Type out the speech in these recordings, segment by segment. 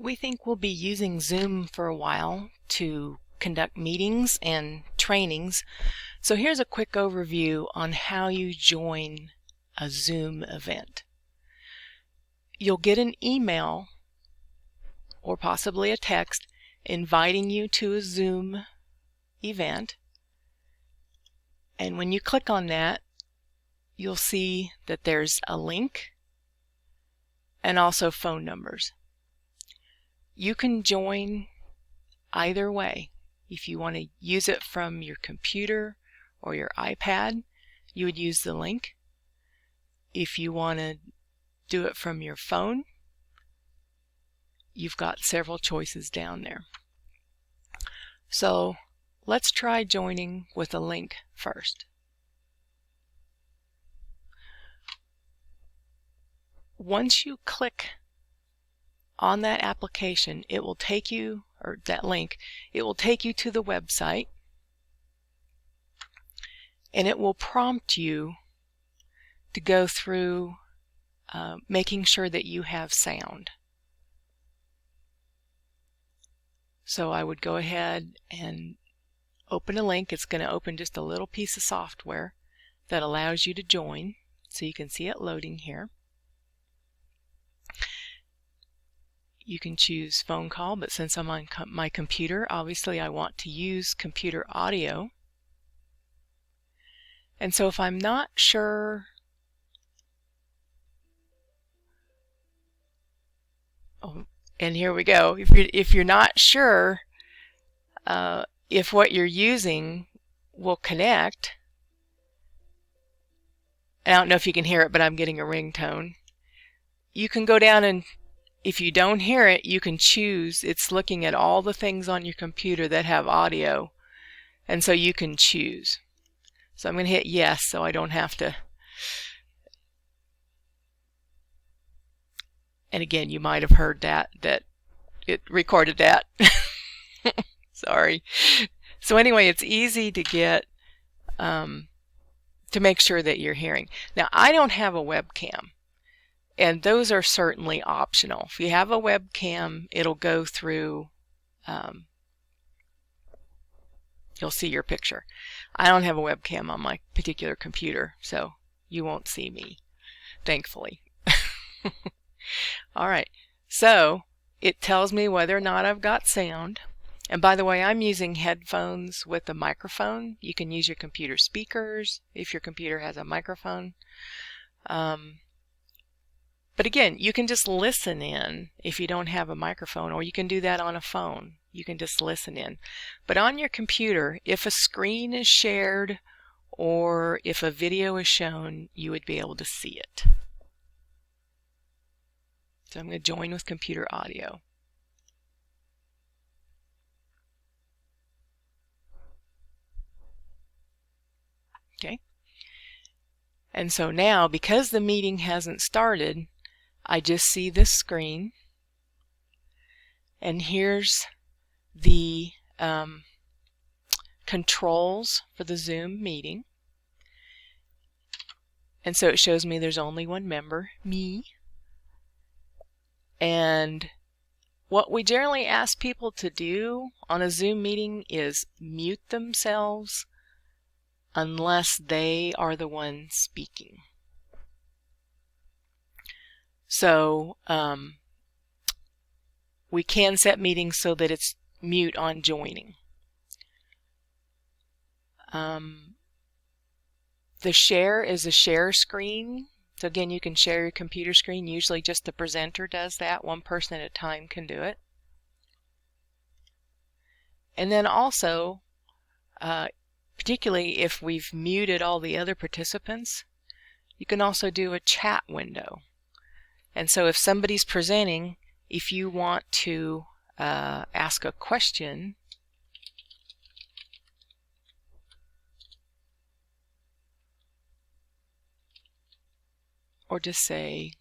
We think we'll be using Zoom for a while to conduct meetings and trainings. So here's a quick overview on how you join a Zoom event. You'll get an email or possibly a text inviting you to a Zoom event. And when you click on that, you'll see that there's a link and also phone numbers. You can join either way. If you want to use it from your computer or your iPad, you would use the link. If you want to do it from your phone, you've got several choices down there. So let's try joining with a link first. Once you click on that application, it will take you, or that link, it will take you to the website, and it will prompt you to go through making sure that you have sound. So I would go ahead and open a link. It's going to open just a little piece of software that allows you to join. So you can see it loading here. You can choose phone call, but since I'm on my computer, obviously I want to use computer audio. And so if I'm not sure, and here we go, if you're not sure if what you're using will connect, and I don't know if you can hear it, but I'm getting a ringtone, you can go down, and if you don't hear it, you can choose. It's looking at all the things on your computer that have audio, and so you can choose. So I'm going to hit yes so I don't have to. And again, you might have heard that it recorded that. Sorry. So anyway, it's easy to get to make sure that you're hearing. Now, I don't have a webcam, and those are certainly optional. If you have a webcam, it'll go through, you'll see your picture. I don't have a webcam on my particular computer, so you won't see me, thankfully. All right, so it tells me whether or not I've got sound. And by the way, I'm using headphones with a microphone. You can use your computer speakers if your computer has a microphone. But again, you can just listen in if you don't have a microphone, or you can do that on a phone. You can just listen in. But on your computer, if a screen is shared or if a video is shown, you would be able to see it. So I'm going to join with computer audio. Okay. And so now, because the meeting hasn't started, I just see this screen, and here's the controls for the Zoom meeting. And so it shows me there's only one member, me. And what we generally ask people to do on a Zoom meeting is mute themselves unless they are the one speaking. So we can set meetings so that it's mute on joining. The share is a share screen. So again, you can share your computer screen. Usually just the presenter does that. One person at a time can do it. And then also, particularly if we've muted all the other participants, you can also do a chat window. And so if somebody's presenting, if you want to ask a question, or just say,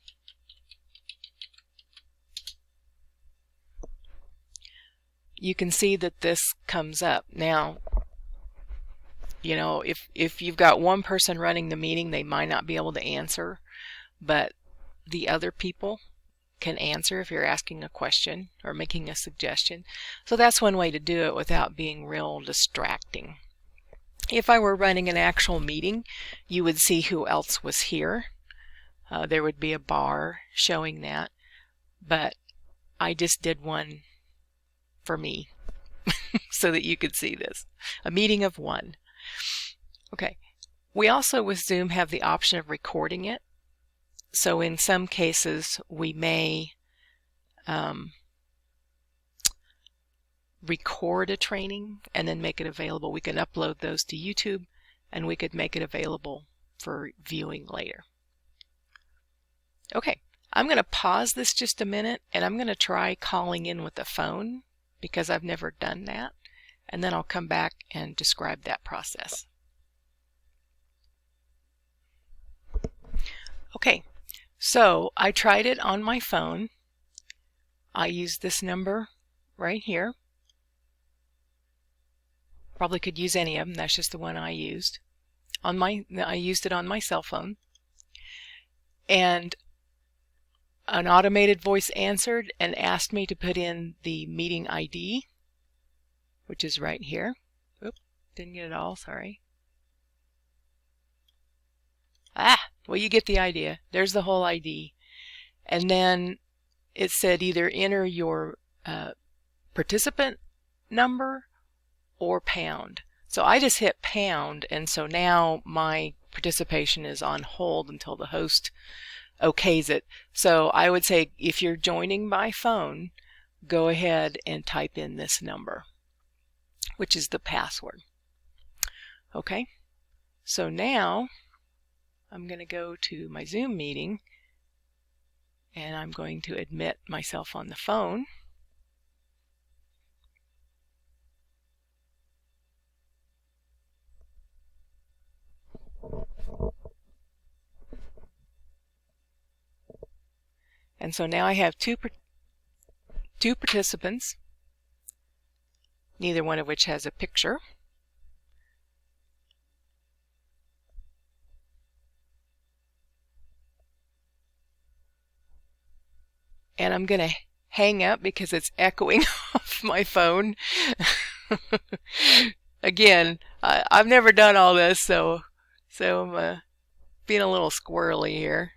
you can see that this comes up. Now, you know, if you've got one person running the meeting, they might not be able to answer, but the other people can answer if you're asking a question or making a suggestion. So that's one way to do it without being real distracting. If I were running an actual meeting, you would see who else was here. There would be a bar showing that, but I just did one for me so that you could see this. A meeting of one. Okay. We also with Zoom have the option of recording it. So in some cases we may record a training and then make it available. We can upload those to YouTube and we could make it available for viewing later. Okay, I'm going to pause this just a minute and I'm going to try calling in with the phone because I've never done that, and then I'll come back and describe that process. Okay, so I tried it on my phone. I used this number right here. Probably could use any of them. That's just the one I used. I used it on my cell phone. And an automated voice answered and asked me to put in the meeting ID, which is right here. Oops, didn't get it all, sorry. Well, you get the idea. There's the whole ID. And then it said either enter your participant number or pound. So I just hit pound, and so now my participation is on hold until the host okays it. So I would say if you're joining by phone, go ahead and type in this number, which is the password. Okay, so now I'm going to go to my Zoom meeting and I'm going to admit myself on the phone. And so now I have two participants, neither one of which has a picture. And I'm going to hang up because it's echoing off my phone. Again, I've never done all this, so I'm being a little squirrely here.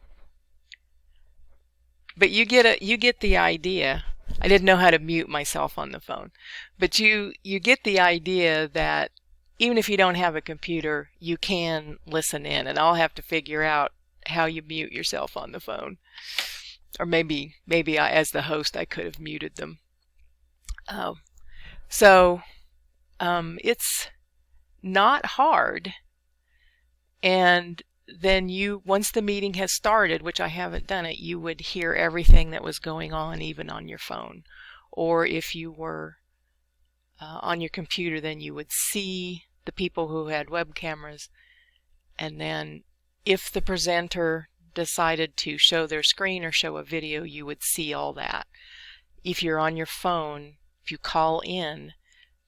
But you get the idea. I didn't know how to mute myself on the phone. But you get the idea that even if you don't have a computer, you can listen in, and I'll have to figure out how you mute yourself on the phone. Or maybe I, as the host, I could have muted them. It's not hard. And then once the meeting has started, which I haven't done it, you would hear everything that was going on even on your phone. Or if you were on your computer, then you would see the people who had web cameras. And then if the presenter decided to show their screen or show a video, you would see all that. If you're on your phone, if you call in,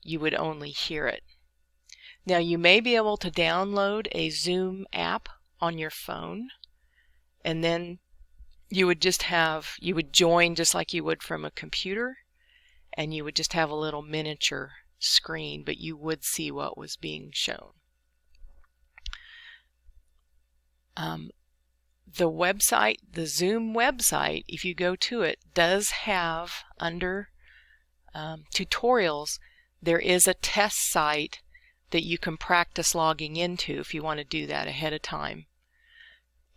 you would only hear it. Now you may be able to download a Zoom app on your phone, and then you would join just like you would from a computer, and you would just have a little miniature screen, but you would see what was being shown. The website, the Zoom website, if you go to it, does have under tutorials, there is a test site that you can practice logging into if you want to do that ahead of time.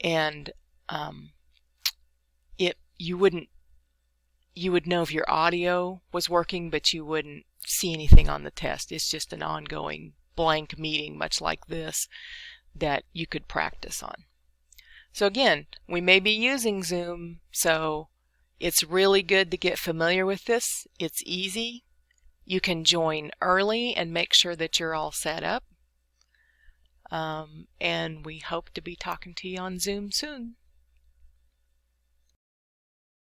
And you would know if your audio was working, but you wouldn't see anything on the test. It's just an ongoing blank meeting, much like this, that you could practice on. So again, we may be using Zoom, so it's really good to get familiar with this. It's easy. You can join early and make sure that you're all set up. And we hope to be talking to you on Zoom soon.